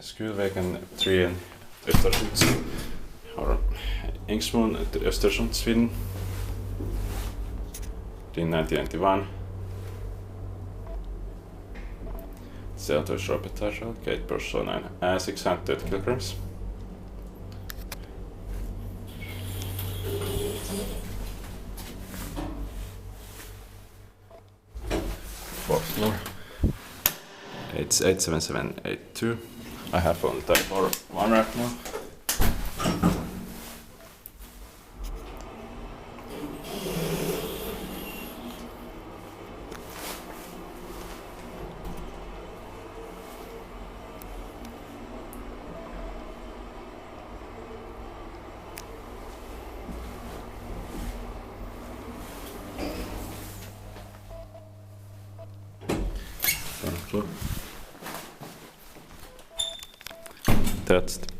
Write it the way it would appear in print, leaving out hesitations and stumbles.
Skylvägen 3 Östersund. Har Ängsmån till Östersund, Sweden. In 1991. Seltois Ropetage, gate persona 600 kilograms. Fourth floor. It's 87782. I have on type for one right now. Touched.